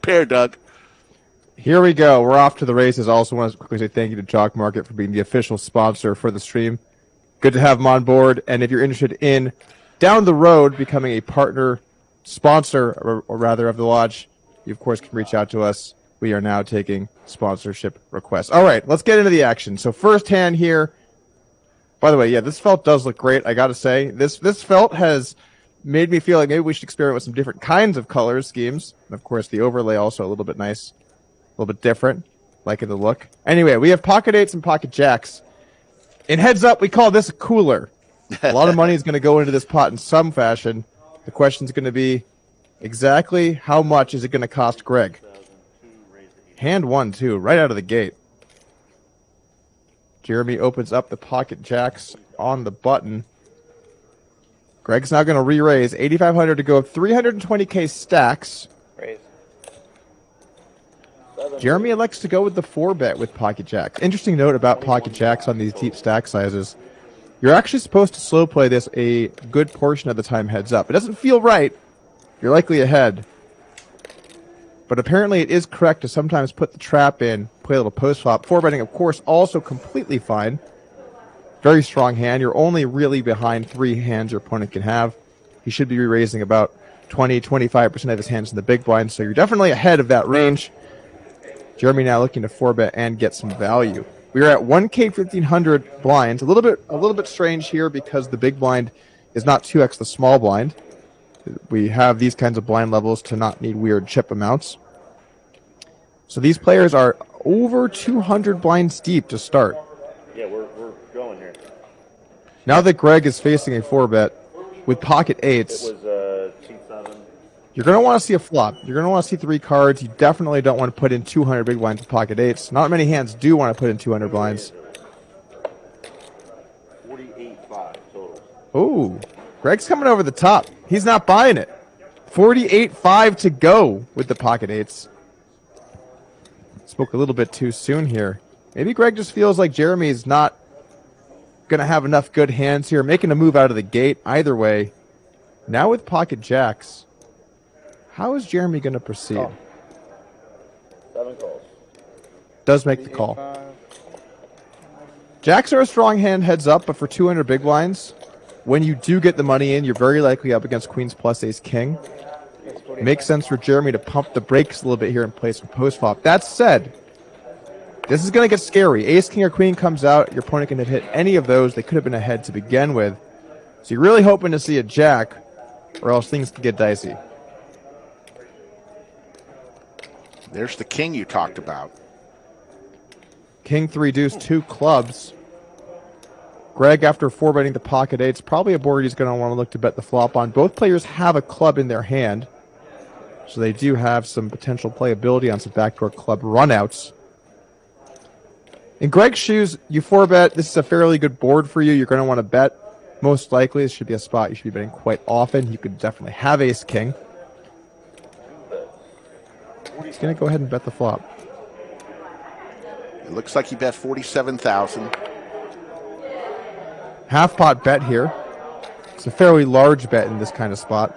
prepared, Doug. Here we go. We're off to the races. I also want to quickly say thank you to Chalk Market for being the official sponsor for the stream. Good to have them on board. And if you're interested in down the road becoming a partner sponsor, or rather of the lodge, you of course can reach out to us. We are now taking sponsorship requests. All right, let's get into the action. So first hand here. By the way, yeah, this felt does look great. I got to say, this felt has made me feel like maybe we should experiment with some different kinds of color schemes. And of course, the overlay also a little bit nice, a little bit different, liking the look. Anyway, we have pocket eights and pocket jacks. In heads up, we call this a cooler. A lot of money is going to go into this pot in some fashion. The question is going to be exactly how much is it going to cost Greg? Hand 1, too, right out of the gate. Jeremy opens up the pocket jacks on the button. Greg's now going to re-raise 8,500 to go 320K stacks. Raise. Jeremy elects to go with the 4-bet with pocket jacks. Interesting note about pocket jacks on these deep stack sizes. You're actually supposed to slow play this a good portion of the time heads up. It doesn't feel right. You're likely ahead. But apparently it is correct to sometimes put the trap in, play a little post flop. 4-betting, of course, also completely fine. Very strong hand. You're only really behind 3 hands your opponent can have. He should be re-raising about 20-25% of his hands in the big blind, so you're definitely ahead of that range. Jeremy now looking to 4-bet and get some value. We are at 1K 1,500 blinds. A little bit strange here because the big blind is not 2x the small blind. We have these kinds of blind levels to not need weird chip amounts. So these players are over 200 blinds deep to start. Yeah, we're going here. Now that Greg is facing a 4-bet with pocket eights, It was C7. you're going to want to see a flop. You're going to want to see 3 cards. You definitely don't want to put in 200 big blinds with pocket eights. Not many hands do want to put in 200 blinds. 48.5 total. Ooh, Greg's coming over the top. He's not buying it. 48.5 to go with the pocket eights. Spoke a little bit too soon here. Maybe Greg just feels like Jeremy's not going to have enough good hands here, making a move out of the gate. Either way, now with pocket jacks, how is Jeremy going to proceed? Call. 7 calls. Does make the call. Jacks are a strong hand heads up, but for 200 big blinds, when you do get the money in, you're very likely up against Queens plus Ace King. It makes sense for Jeremy to pump the brakes a little bit here and play some post flop. That said, this is going to get scary. Ace King or Queen comes out, your opponent can have hit any of those. They could have been ahead to begin with. So you're really hoping to see a jack, or else things can get dicey. There's the king you talked about. King 3 deuce 2 clubs. Greg, after 4-betting the pocket eights, probably a board he's going to want to look to bet the flop on. Both players have a club in their hand, so they do have some potential playability on some backdoor club runouts. In Greg's shoes, you 4-bet. This is a fairly good board for you. You're going to want to bet. Most likely, this should be a spot you should be betting quite often. You could definitely have Ace King. He's going to go ahead and bet the flop. It looks like he bet 47,000. Half pot bet here. It's a fairly large bet in this kind of spot.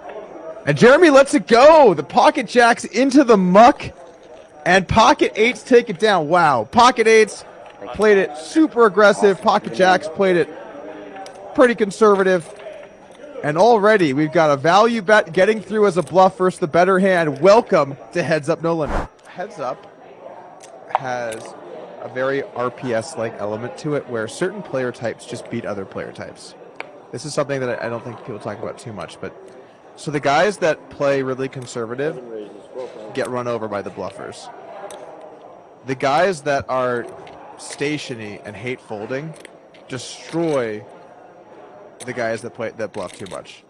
And Jeremy lets it go. The pocket jacks into the muck. And pocket eights take it down. Wow. Pocket eights played it super aggressive. Pocket jacks played it pretty conservative. And already we've got a value bet getting through as a bluff versus the better hand. Welcome to Heads Up No Limit. Heads Up has a very RPS-like element to it where certain player types just beat other player types. This is something that I don't think people talk about too much. But so the guys that play really conservative get run over by the bluffers. The guys that are stationy and hate folding destroy the guys that bluff too much.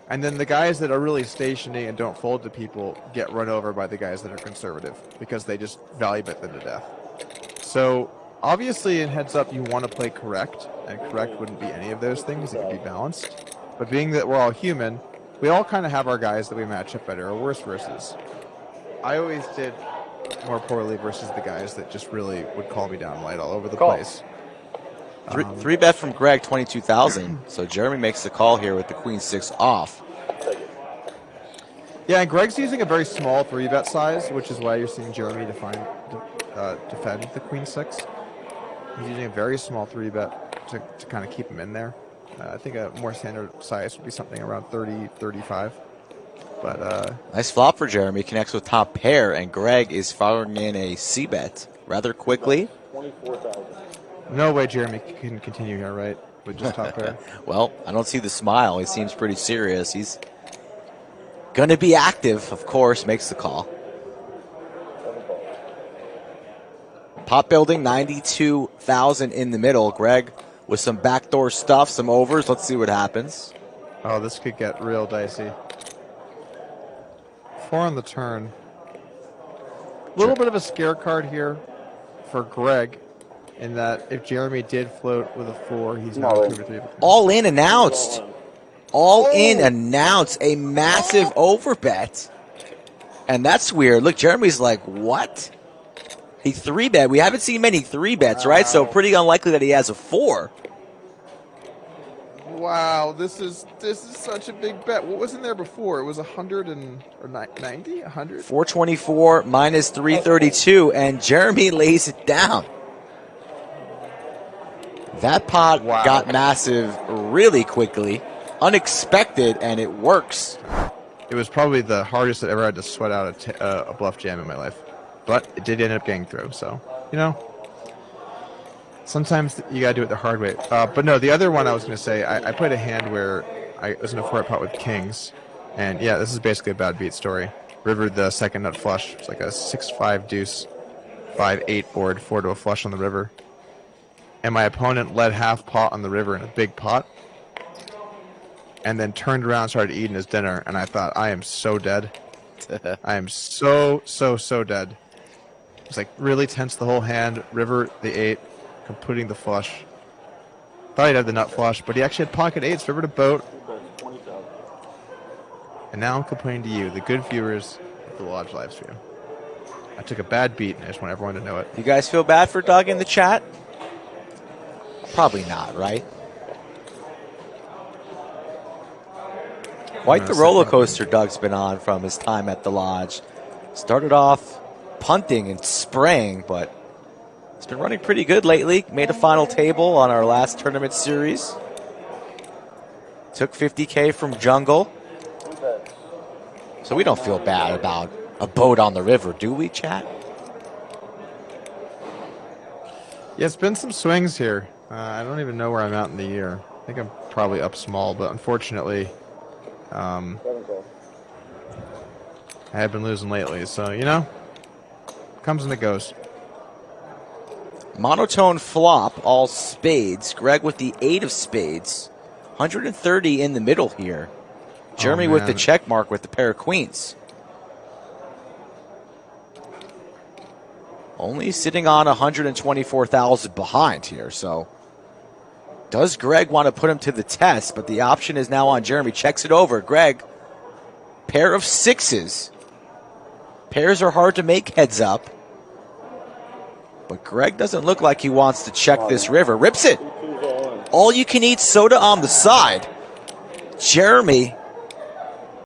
And then the guys that are really stationy and don't fold to people get run over by the guys that are conservative because they just value bet them to death. So obviously in heads up you want to play correct, and correct wouldn't be any of those things. It could be balanced. But being that we're all human, we all kind of have our guys that we match up better or worse versus. I always did more poorly versus the guys that just really would call me down light all over the place. Three bet from Greg, 22,000. So Jeremy makes the call here with the Queen 6 off. Yeah, and Greg's using a very small 3-bet size, which is why you're seeing Jeremy defend the queen 6. He's using a very small 3-bet to kind of keep him in there. I think a more standard size would be something around 30, 35. But nice flop for Jeremy. Connects with top pair, and Greg is firing in a C-bet rather quickly. 24,000. no way Jeremy can continue here, right? With just top pair. Well, I don't see the smile. He seems pretty serious. He's going to be active, of course, makes the call. 7 calls. Pot building, 92,000 in the middle. Greg with some backdoor stuff, some overs. Let's see what happens. Oh, this could get real dicey. 4 on the turn. A little bit of a scare card here for Greg, in that if Jeremy did float with a 4, he's now 2 or 3. All in announced. All in announced. A massive overbet. And that's weird. Look, Jeremy's like, what? He 3-bet. We haven't seen many 3-bets, right? So pretty unlikely that he has a 4. Wow, this is such a big bet. What was in there before? It was 100 or 90? 100? 424 minus 332, and Jeremy lays it down. That pot got massive really quickly, unexpected, and it works. It was probably the hardest I've ever had to sweat out a bluff jam in my life. But it did end up getting through, so, you know. Sometimes you gotta do it the hard way. But no, the other one I was gonna say, I played a hand where I was in a 4-bet pot with kings, and yeah, this is basically a bad beat story. River the second nut flush. It's like a 6-5 deuce, 5-8 board, 4 to a flush on the river. And my opponent led half pot on the river in a big pot, and then turned around and started eating his dinner, and I thought, I am so dead. I am so dead. It was like really tense the whole hand. River the 8. Completing the flush. Thought he'd have the nut flush, but he actually had pocket 8s, river to boat. 20,000. And now I'm complaining to you, the good viewers of the Lodge live stream. I took a bad beat, and I just want everyone to know it. You guys feel bad for Doug in the chat? Probably not, right? Quite the roller coaster Doug's been on from his time at the Lodge. Started off punting and spraying, but it's been running pretty good lately. Made a final table on our last tournament series. Took 50K from Jungle. So we don't feel bad about a boat on the river, do we, chat? Yeah, it's been some swings here. I don't even know where I'm at in the year. I think I'm probably up small, but unfortunately, 7 calls. I have been losing lately. So, you know, comes and it goes. Monotone flop, all spades. Greg with the 8 of spades. 130 in the middle here. Jeremy with the check mark with the pair of queens. Only sitting on 124,000 behind here, so does Greg want to put him to the test? But the option is now on Jeremy. Checks it over. Greg, pair of 6s. Pairs are hard to make heads up. But Greg doesn't look like he wants to check this river. Rips it. All you can eat soda on the side. Jeremy